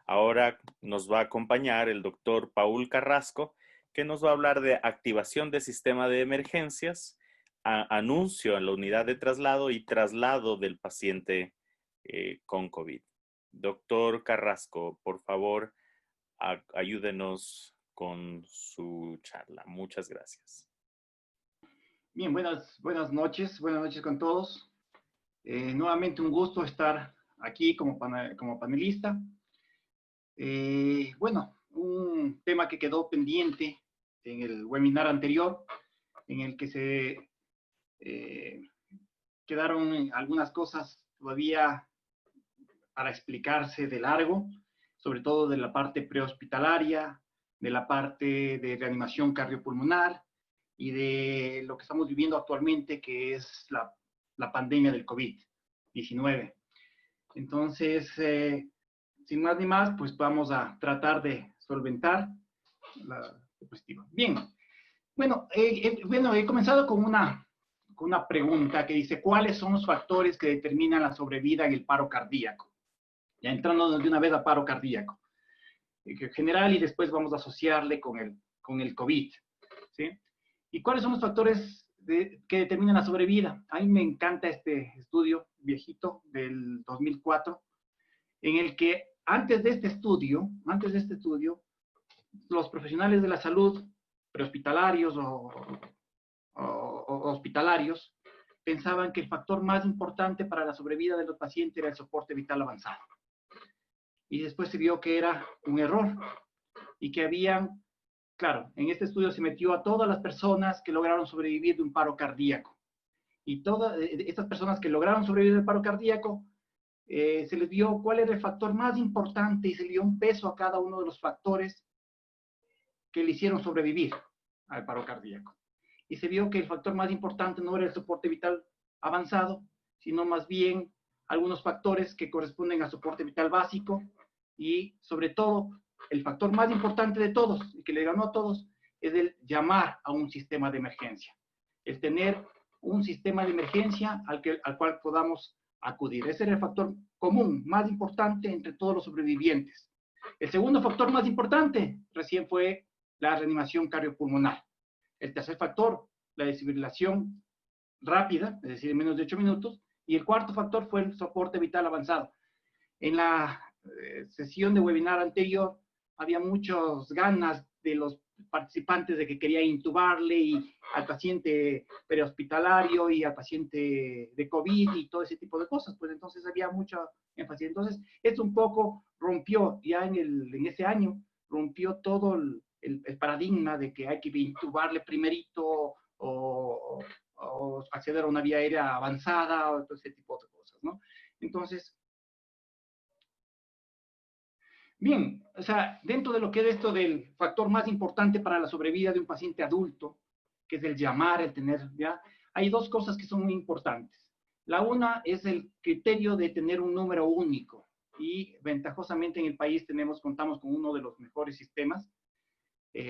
Ahora nos va a acompañar el doctor Paul Carrasco, que nos va a hablar de activación de sistema de emergencias, anuncio en la unidad de traslado y traslado del paciente con COVID. Doctor Carrasco, por favor, ayúdenos con su charla. Muchas gracias. Bien, buenas noches con todos. Nuevamente un gusto estar aquí como panelista. Bueno, un tema que quedó pendiente en el webinar anterior, en el que se quedaron algunas cosas todavía para explicarse de largo, sobre todo de la parte prehospitalaria, de la parte de reanimación cardiopulmonar y de lo que estamos viviendo actualmente, que es la pandemia del COVID-19. Entonces, sin más ni más, pues vamos a tratar de solventar la diapositiva. Bien, bueno, he comenzado con una pregunta que dice, ¿cuáles son los factores que determinan la sobrevida en el paro cardíaco? Ya entrando de una vez a paro cardíaco general, y después vamos a asociarle con el COVID, ¿sí? ¿Y cuáles son los factores que determinan la sobrevida? A mí me encanta este estudio viejito del 2004, en el que antes de este estudio, los profesionales de la salud, prehospitalarios o hospitalarios, pensaban que el factor más importante para la sobrevida de los pacientes era el soporte vital avanzado. Y después se vio que era un error y que habían, claro, en este estudio se metió a todas las personas que lograron sobrevivir de un paro cardíaco. Y todas estas personas que lograron sobrevivir del paro cardíaco, se les vio cuál era el factor más importante y se le dio un peso a cada uno de los factores que le hicieron sobrevivir al paro cardíaco. Y se vio que el factor más importante no era el soporte vital avanzado, sino más bien algunos factores que corresponden al soporte vital básico y, sobre todo, el factor más importante de todos y que le ganó a todos es el llamar a un sistema de emergencia, el tener un sistema de emergencia al cual podamos acudir. Ese era el factor común, más importante entre todos los sobrevivientes. El segundo factor más importante recién fue la reanimación cardiopulmonar. El tercer factor, la desfibrilación rápida, es decir, en menos de 8 minutos. Y el cuarto factor fue el soporte vital avanzado. En la sesión de webinar anterior, había muchas ganas de los participantes de que querían intubarle y al paciente prehospitalario y al paciente de COVID y todo ese tipo de cosas. Pues entonces había mucha énfasis. Entonces, esto un poco rompió, ya en ese año, rompió todo el paradigma de que hay que intubarle primerito o acceder a una vía aérea avanzada o todo ese tipo de cosas, ¿no? Entonces, bien, o sea, dentro de lo que es esto del factor más importante para la sobrevida de un paciente adulto, que es el llamar, el tener, ¿ya? Hay dos cosas que son muy importantes. La una es el criterio de tener un número único y ventajosamente en el país contamos con uno de los mejores sistemas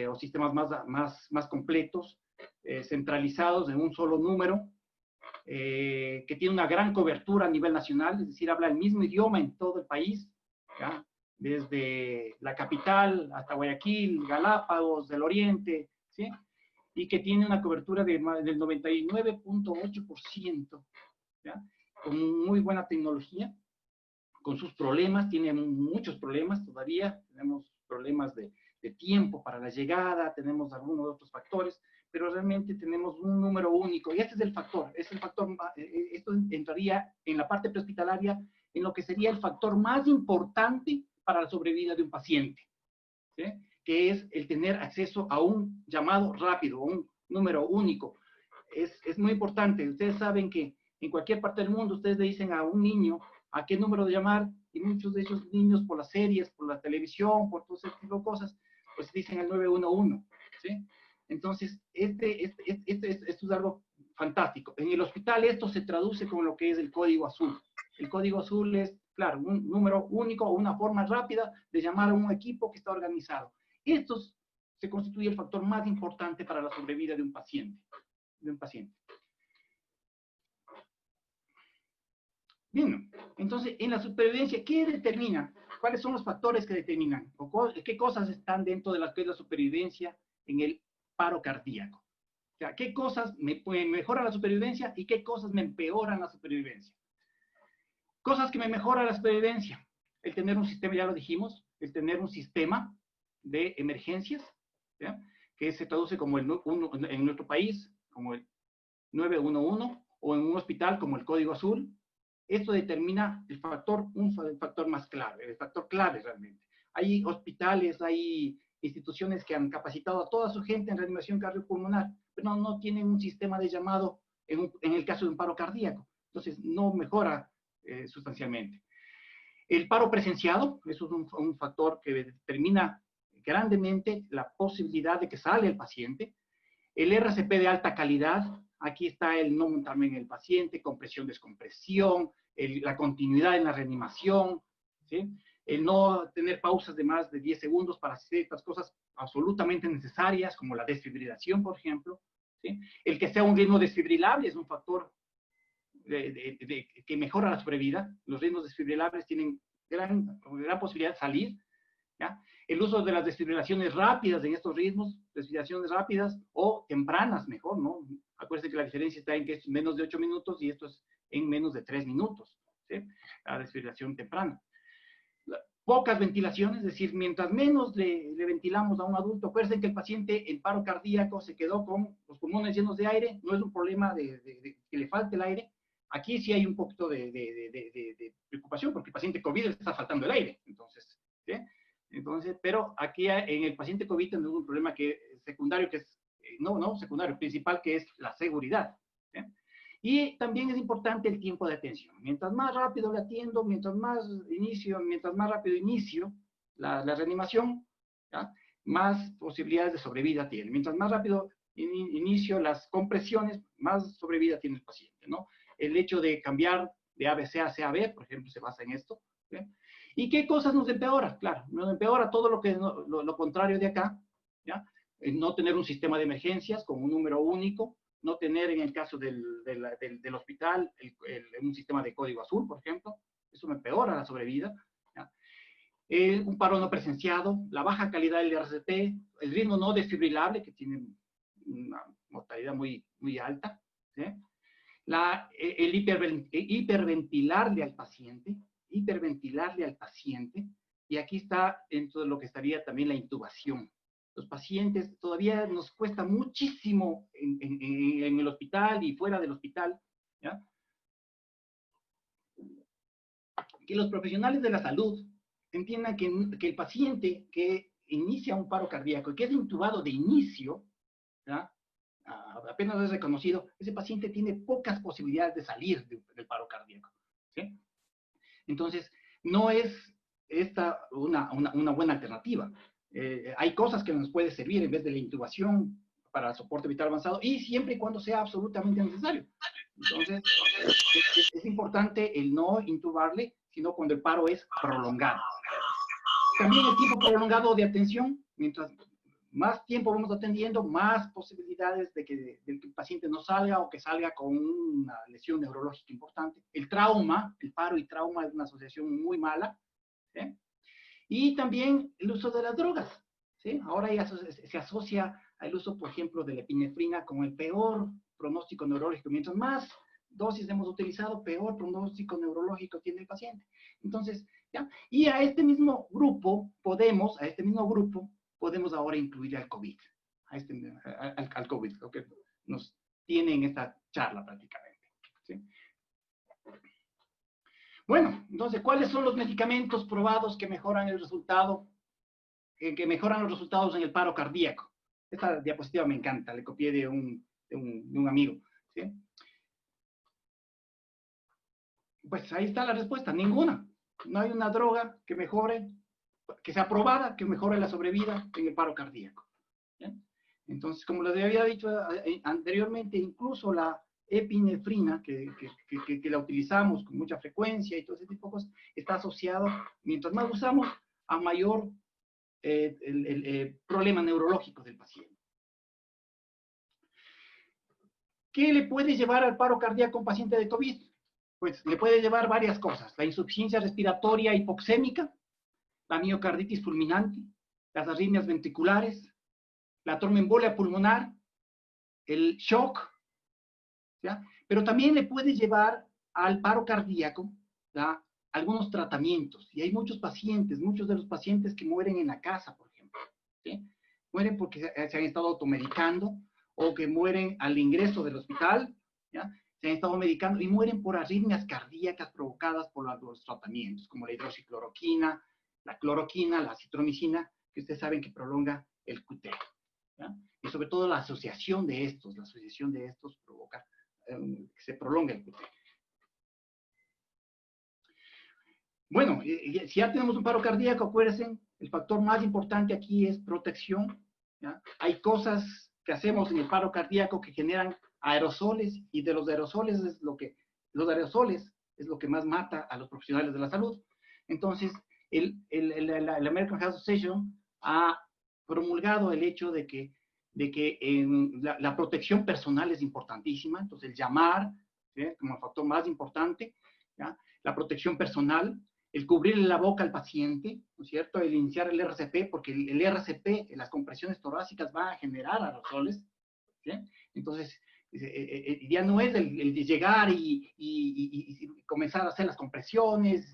o sistemas más completos, centralizados en un solo número, que tiene una gran cobertura a nivel nacional, es decir, habla el mismo idioma en todo el país, ¿ya? Desde la capital hasta Guayaquil, Galápagos, del Oriente, ¿sí? Y que tiene una cobertura del 99.8%, ¿ya? Con muy buena tecnología, con sus problemas, tiene muchos problemas todavía, tenemos problemas de tiempo para la llegada, tenemos algunos otros factores, pero realmente tenemos un número único, y este es el factor, esto entraría en la parte prehospitalaria, en lo que sería el factor más importante para la sobrevida de un paciente, ¿sí? Que es el tener acceso a un llamado rápido, un número único. Es muy importante, ustedes saben que en cualquier parte del mundo ustedes le dicen a un niño a qué número de llamar, y muchos de esos niños por las series, por la televisión, por todo ese tipo de cosas, pues dicen el 911, ¿sí? Entonces, esto es algo fantástico. En el hospital esto se traduce con lo que es el código azul. El código azul es, claro, un número único o una forma rápida de llamar a un equipo que está organizado. Esto se constituye el factor más importante para la sobrevida de un paciente. Bien, entonces, en la supervivencia, ¿qué determina? ¿Cuáles son los factores que determinan? ¿Qué cosas están dentro de la supervivencia en el paro cardíaco? O sea, ¿qué cosas me mejoran la supervivencia y qué cosas me empeoran la supervivencia? Cosas que me mejoran la supervivencia. El tener un sistema, ya lo dijimos, el tener un sistema de emergencias, ¿ya? Que se traduce como en nuestro país, como el 911, o en un hospital como el Código Azul. Esto determina el factor más clave, el factor clave realmente. Hay hospitales, hay instituciones que han capacitado a toda su gente en reanimación cardiopulmonar, pero no tienen un sistema de llamado en el caso de un paro cardíaco. Entonces, no mejora sustancialmente. El paro presenciado, eso es un factor que determina grandemente la posibilidad de que sale el paciente. El RCP de alta calidad, aquí está el no montarme en el paciente, compresión, descompresión, la continuidad en la reanimación, ¿sí? El no tener pausas de más de 10 segundos para hacer estas cosas absolutamente necesarias, como la desfibrilación, por ejemplo, ¿sí? El que sea un ritmo desfibrilable es un factor que mejora la sobrevida. Los ritmos desfibrilables tienen gran posibilidad de salir, ¿ya? El uso de las desfibrilaciones rápidas en estos ritmos, desfibrilaciones rápidas o tempranas, mejor, ¿no? Acuérdense que la diferencia está en que es menos de 8 minutos y esto es en menos de 3 minutos, ¿sí? La desfibrilación temprana. Pocas ventilaciones, es decir, mientras menos le ventilamos a un adulto, acuérdense que el paciente en paro cardíaco se quedó con los pulmones llenos de aire, no es un problema de que le falte el aire. Aquí sí hay un poquito de preocupación porque el paciente COVID le está faltando el aire, entonces, ¿sí? Entonces, pero aquí en el paciente COVID tenemos un problema secundario que es, no secundario, principal, que es la seguridad, ¿sí? Y también es importante el tiempo de atención. Mientras más rápido le atiendo, mientras más rápido inicio la reanimación, ¿ya? Más posibilidades de sobrevida tiene. Mientras más rápido inicio las compresiones, más sobrevida tiene el paciente, ¿no? El hecho de cambiar de ABC a CAB, por ejemplo, se basa en esto, ¿sí? ¿Y qué cosas nos empeora? Claro, nos empeora todo lo contrario de acá, ¿ya? No tener un sistema de emergencias con un número único, no tener en el caso del hospital un sistema de código azul, por ejemplo, eso me empeora la sobrevida, ¿ya? Un paro no presenciado, la baja calidad del RCP, el ritmo no desfibrilable, que tiene una mortalidad muy, muy alta, ¿sí? El hiperventilarle al paciente, y aquí está dentro de lo que estaría también la intubación. Los pacientes todavía nos cuesta muchísimo en el hospital y fuera del hospital, ¿ya? Que los profesionales de la salud entiendan que el paciente que inicia un paro cardíaco y que es intubado de inicio, ¿ya? Apenas es reconocido, ese paciente tiene pocas posibilidades de salir del paro cardíaco, ¿sí? Entonces, no es esta una buena alternativa. Hay cosas que nos puede servir en vez de la intubación para soporte vital avanzado y siempre y cuando sea absolutamente necesario. Entonces, es importante el no intubarle, sino cuando el paro es prolongado. También el tiempo prolongado de atención, mientras más tiempo vamos atendiendo, más posibilidades de que el paciente no salga o que salga con una lesión neurológica importante. El trauma, el paro y trauma es una asociación muy mala, ¿sí? Y también el uso de las drogas, ¿sí? Ahora ya se asocia al uso, por ejemplo, de la epinefrina como el peor pronóstico neurológico. Mientras más dosis hemos utilizado, peor pronóstico neurológico tiene el paciente. Entonces, ¿ya? Y a este mismo grupo podemos ahora incluir al COVID, al COVID, lo que nos tiene en esta charla prácticamente, ¿sí? Bueno, entonces, ¿cuáles son los medicamentos probados que mejoran el resultado, que mejoran los resultados en el paro cardíaco? Esta diapositiva me encanta, le copié de un amigo, ¿sí? Pues ahí está la respuesta, ninguna. No hay una droga que mejore, que sea aprobada, que mejore la sobrevida en el paro cardíaco, ¿sí? Entonces, como les había dicho anteriormente, incluso la epinefrina, que la utilizamos con mucha frecuencia y todo ese tipo de cosas, está asociado, mientras más usamos, a mayor problema neurológico del paciente. ¿Qué le puede llevar al paro cardíaco a un paciente de COVID? Pues le puede llevar varias cosas. La insuficiencia respiratoria hipoxémica, la miocarditis fulminante, las arritmias ventriculares, la tromboembolia pulmonar, el shock, ¿ya? Pero también le puede llevar al paro cardíaco, ¿ya? Algunos tratamientos. Y hay muchos de los pacientes que mueren en la casa, por ejemplo, ¿sí? Mueren porque se han estado automedicando o que mueren al ingreso del hospital, ¿ya? Se han estado medicando y mueren por arritmias cardíacas provocadas por los tratamientos, como la hidroxicloroquina, la cloroquina, la citromicina, que ustedes saben que prolonga el QT, ¿ya? Y sobre todo la asociación de estos provoca que se prolonga el QT. Bueno, si ya tenemos un paro cardíaco, acuérdense, el factor más importante aquí es protección, ¿ya? Hay cosas que hacemos en el paro cardíaco que generan aerosoles, y de los aerosoles es lo que más mata a los profesionales de la salud. Entonces, la American Heart Association ha promulgado el hecho de que la protección personal es importantísima. Entonces, el llamar, ¿sí?, como el factor más importante, ¿ya? La protección personal, el cubrirle la boca al paciente, ¿no es cierto? El iniciar el RCP, porque el RCP, las compresiones torácicas, van a generar aerosoles, ¿sí? Entonces, ya no es el de llegar y comenzar a hacer las compresiones,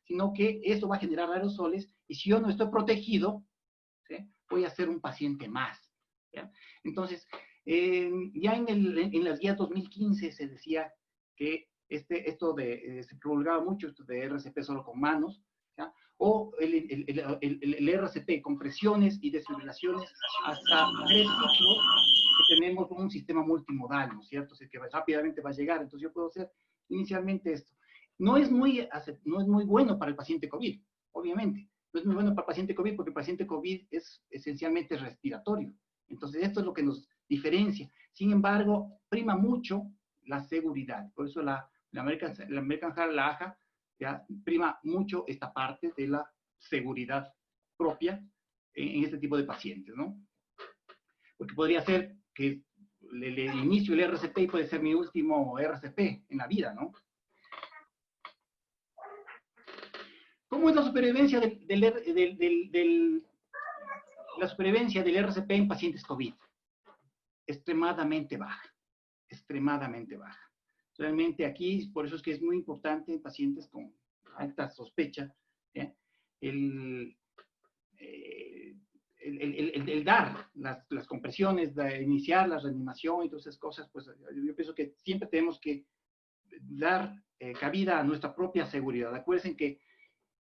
sino que esto va a generar aerosoles, y si yo no estoy protegido, ¿sí?, voy a ser un paciente más, ¿ya? Entonces, ya en las guías 2015 se decía que se promulgaba mucho esto de RCP solo con manos, ¿ya? O el RCP con presiones y desfibrilaciones hasta 3 ciclos, que tenemos un sistema multimodal, ¿no es cierto? O sea, que rápidamente va a llegar. Entonces yo puedo hacer inicialmente esto. No es muy bueno para el paciente COVID, obviamente. No es muy bueno para el paciente COVID porque el paciente COVID es esencialmente respiratorio. Entonces esto es lo que nos diferencia. Sin embargo, prima mucho la seguridad. Por eso la American Heart, la AHA, ya prima mucho esta parte de la seguridad propia en este tipo de pacientes, ¿no? Porque podría ser que el inicio del RCP puede ser mi último RCP en la vida, ¿no? ¿Cómo es la supervivencia la supervivencia del RCP en pacientes COVID? Extremadamente baja, extremadamente baja. Realmente aquí, por eso es que es muy importante en pacientes con alta sospecha, ¿eh? el dar las compresiones, iniciar la reanimación y todas esas cosas, pues yo pienso que siempre tenemos que dar cabida a nuestra propia seguridad. Acuérdense que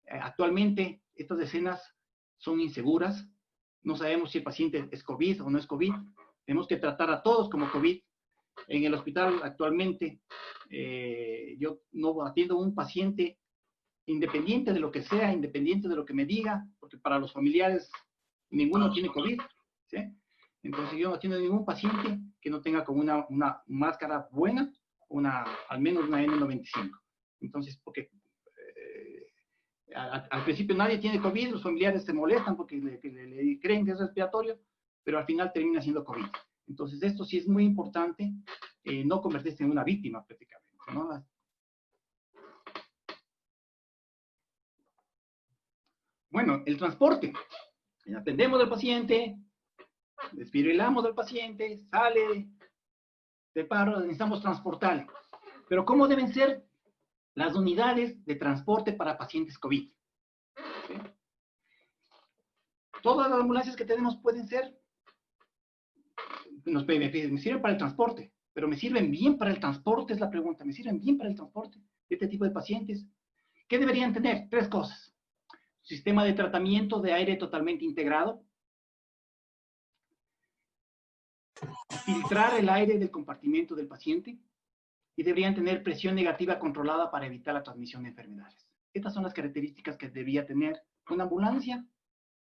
actualmente estas escenas son inseguras, no sabemos si el paciente es COVID o no es COVID, tenemos que tratar a todos como COVID. En el hospital actualmente yo no atiendo a un paciente independiente de lo que sea, independiente de lo que me diga, porque para los familiares ninguno tiene COVID, ¿sí? Entonces yo no atiendo a ningún paciente que no tenga como una máscara buena, al menos una N95. Entonces, porque al principio nadie tiene COVID, los familiares se molestan porque le creen que es respiratorio, pero al final termina siendo COVID. Entonces, esto sí es muy importante, no convertirse en una víctima prácticamente, ¿no? Bueno, el transporte. Atendemos al paciente, desfibrilamos al paciente, sale de paro, necesitamos transportarle. Pero ¿cómo deben ser las unidades de transporte para pacientes COVID? ¿Sí? Todas las ambulancias que tenemos pueden ser, me sirven para el transporte, pero ¿me sirven bien para el transporte? Es la pregunta. ¿Me sirven bien para el transporte de este tipo de pacientes? ¿Qué deberían tener? 3 cosas. Sistema de tratamiento de aire totalmente integrado. Filtrar el aire del compartimento del paciente. Y deberían tener presión negativa controlada para evitar la transmisión de enfermedades. Estas son las características que debería tener una ambulancia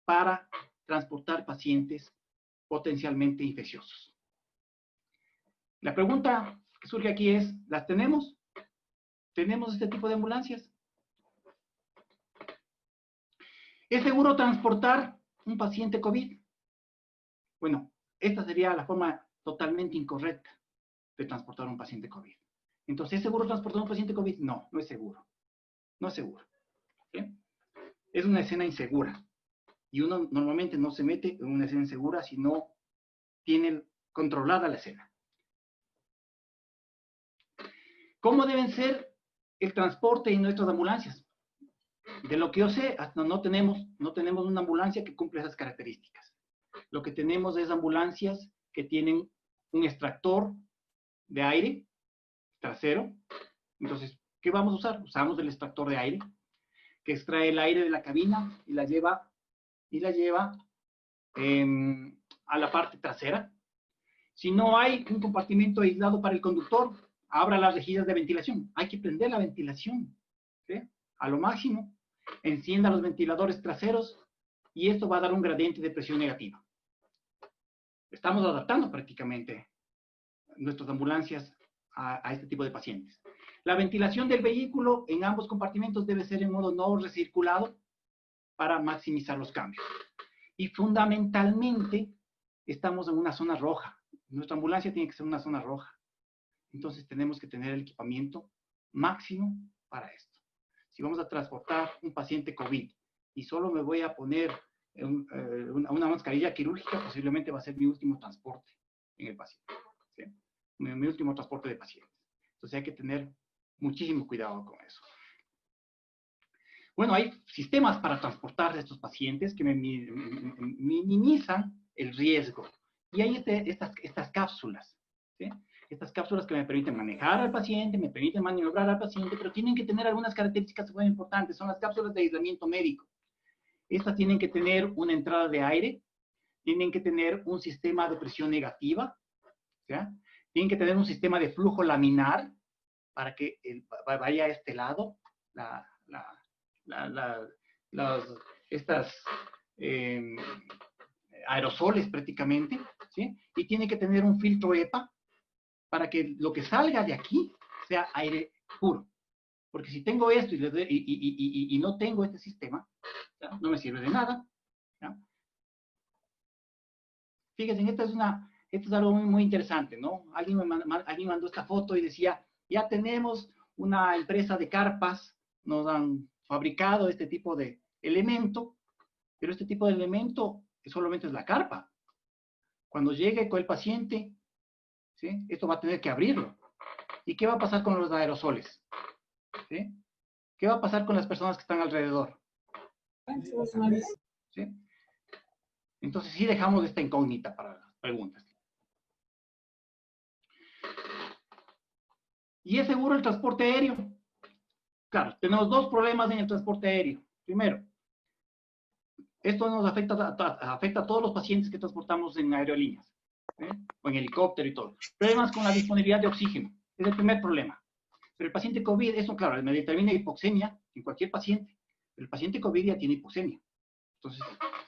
para transportar pacientes potencialmente infecciosos. La pregunta que surge aquí es, ¿las tenemos? ¿Tenemos este tipo de ambulancias? ¿Es seguro transportar un paciente COVID? Bueno, esta sería la forma totalmente incorrecta de transportar un paciente COVID. Entonces, ¿es seguro transportar un paciente COVID? No, no es seguro. No es seguro. ¿Sí? es una escena insegura. Y uno normalmente no se mete en una escena insegura si no tiene controlada la escena. ¿Cómo deben ser el transporte en nuestras ambulancias? De lo que yo sé, hasta no tenemos una ambulancia que cumple esas características. Lo que tenemos es ambulancias que tienen un extractor de aire trasero. Entonces, ¿qué vamos a usar? Usamos el extractor de aire, que extrae el aire de la cabina y la lleva a la parte trasera. Si no hay un compartimento aislado para el conductor, abra las rejillas de ventilación. Hay que prender la ventilación, ¿sí? A lo máximo. Encienda los ventiladores traseros y esto va a dar un gradiente de presión negativa. Estamos adaptando prácticamente nuestras ambulancias a este tipo de pacientes. La ventilación del vehículo en ambos compartimentos debe ser en modo no recirculado para maximizar los cambios. Y fundamentalmente estamos en una zona roja. Nuestra ambulancia tiene que ser una zona roja. Entonces tenemos que tener el equipamiento máximo para esto. Si vamos a transportar un paciente COVID y solo me voy a poner una mascarilla quirúrgica, posiblemente va a ser mi último transporte en el paciente, ¿sí? Mi último transporte de pacientes. Entonces hay que tener muchísimo cuidado con eso. Bueno, hay sistemas para transportar a estos pacientes que minimizan el riesgo. Y hay estas cápsulas, ¿sí? Estas cápsulas que me permiten manejar al paciente, me permiten maniobrar al paciente, pero tienen que tener algunas características muy importantes. Son las cápsulas de aislamiento médico. Estas tienen que tener una entrada de aire, tienen que tener un sistema de presión negativa, ¿sí? Tienen que tener un sistema de flujo laminar para que vaya a este lado estas aerosoles prácticamente, ¿sí? Y tiene que tener un filtro EPA para que lo que salga de aquí sea aire puro. Porque si tengo esto y no tengo este sistema, ¿ya? No me sirve de nada, ¿ya? Fíjense, esto es algo muy, muy interesante, ¿no? Alguien mandó esta foto y decía, ya tenemos una empresa de carpas, nos han fabricado este tipo de elemento, pero este tipo de elemento solamente es la carpa. Cuando llegue con el paciente, ¿sí? Esto va a tener que abrirlo. ¿Y qué va a pasar con los aerosoles? ¿Sí? ¿Qué va a pasar con las personas que están alrededor? ¿Sí? Entonces sí dejamos esta incógnita para las preguntas. ¿Y es seguro el transporte aéreo? Claro, tenemos dos problemas en el transporte aéreo. Primero, esto nos afecta a todos los pacientes que transportamos en aerolíneas, ¿sí? O en helicóptero y todo. Problemas con la disponibilidad de oxígeno. Es el primer problema. Pero el paciente COVID, eso claro, me determina hipoxemia en cualquier paciente. Pero el paciente COVID ya tiene hipoxemia. Entonces,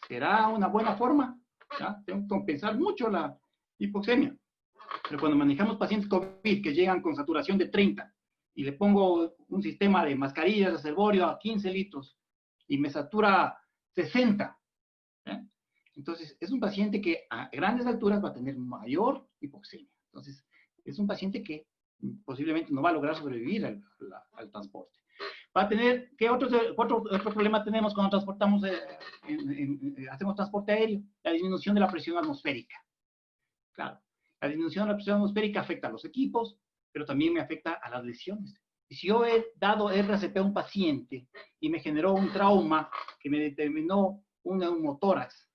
será una buena forma, ¿ya? Tengo que compensar mucho la hipoxemia. Pero cuando manejamos pacientes COVID que llegan con saturación de 30 y le pongo un sistema de mascarillas de reservorio a 15 litros y me satura 60, ¿eh? Entonces es un paciente que a grandes alturas va a tener mayor hipoxemia. Entonces es un paciente que posiblemente no va a lograr sobrevivir al transporte. Va a tener, ¿qué otro problema tenemos cuando transportamos, hacemos transporte aéreo? La disminución de la presión atmosférica. Claro, la disminución de la presión atmosférica afecta a los equipos, pero también me afecta a las lesiones. Y si yo he dado RCP a un paciente y me generó un trauma que me determinó un neumotórax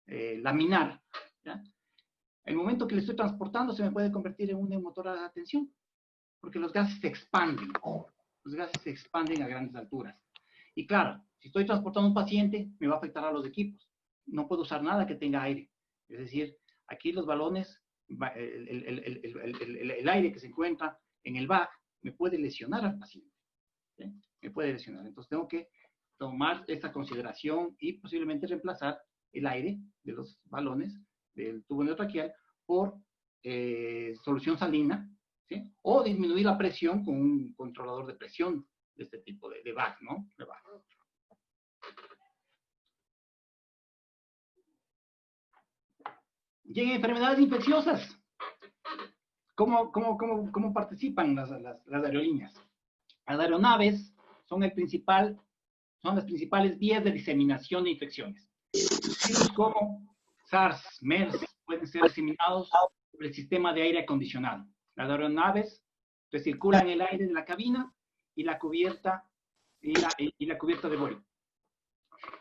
laminar, ¿ya? El momento que le estoy transportando se me puede convertir en un neumotórax de tensión, porque los gases se expanden. Los gases se expanden a grandes alturas. Y claro, si estoy transportando a un paciente, me va a afectar a los equipos. No puedo usar nada que tenga aire. Es decir, aquí los balones, el aire que se encuentra en el bag, me puede lesionar al paciente, ¿sí? Me puede lesionar. Entonces tengo que tomar esta consideración y posiblemente reemplazar el aire de los balones del tubo endotraqueal por solución salina, ¿sí? O disminuir la presión con un controlador de presión de este tipo de bag, ¿no? De bag. Y en enfermedades infecciosas, ¿cómo participan las aerolíneas? Las aeronaves son el principal son las principales vías de diseminación de infecciones. Virus como SARS, MERS pueden ser diseminados por el sistema de aire acondicionado. Las aeronaves recirculan el aire de la cabina y la cubierta, la cubierta de vuelo.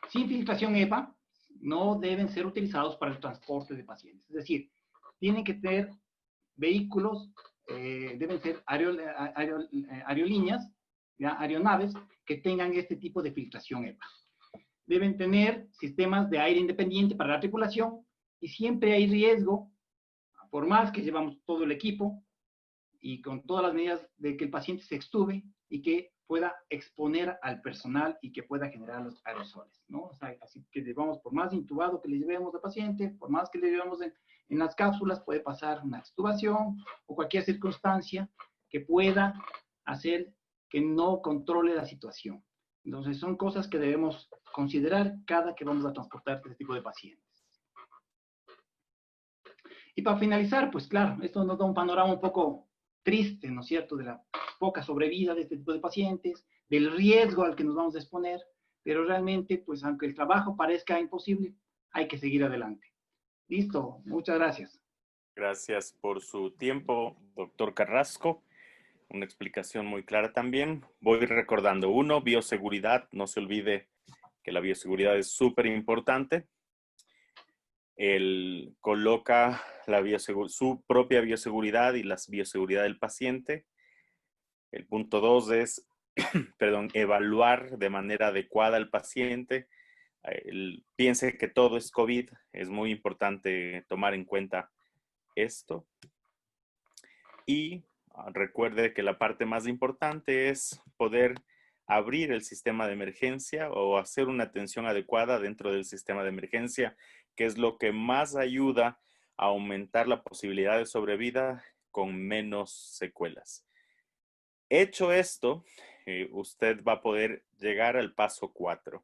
Sin filtración EPA, no deben ser utilizados para el transporte de pacientes. Es decir, tienen que tener vehículos, deben ser aerolíneas, aeronaves que tengan este tipo de filtración EPA. Deben tener sistemas de aire independiente para la tripulación y siempre hay riesgo, por más que llevamos todo el equipo y con todas las medidas de que el paciente se extube y que pueda exponer al personal y que pueda generar los aerosoles, ¿no? O sea, así que llevamos, por más intubado que le llevemos al paciente, por más que le llevemos en las cápsulas, puede pasar una extubación o cualquier circunstancia que pueda hacer que no controle la situación. Entonces, son cosas que debemos considerar cada que vamos a transportar este tipo de pacientes. Y para finalizar, pues claro, esto nos da un panorama un poco triste, ¿no es cierto?, de la poca sobrevida de este tipo de pacientes, del riesgo al que nos vamos a exponer, pero realmente, pues aunque el trabajo parezca imposible, hay que seguir adelante. Listo, muchas gracias. Gracias por su tiempo, doctor Carrasco. Una explicación muy clara también. Voy recordando, uno, bioseguridad. No se olvide que la bioseguridad es súper importante. Él coloca su propia bioseguridad y la bioseguridad del paciente. El punto 2 es, evaluar de manera adecuada al paciente. Piense que todo es COVID. Es muy importante tomar en cuenta esto. Y recuerde que la parte más importante es poder abrir el sistema de emergencia o hacer una atención adecuada dentro del sistema de emergencia, que es lo que más ayuda a aumentar la posibilidad de sobrevida con menos secuelas. Hecho esto, usted va a poder llegar al paso 4,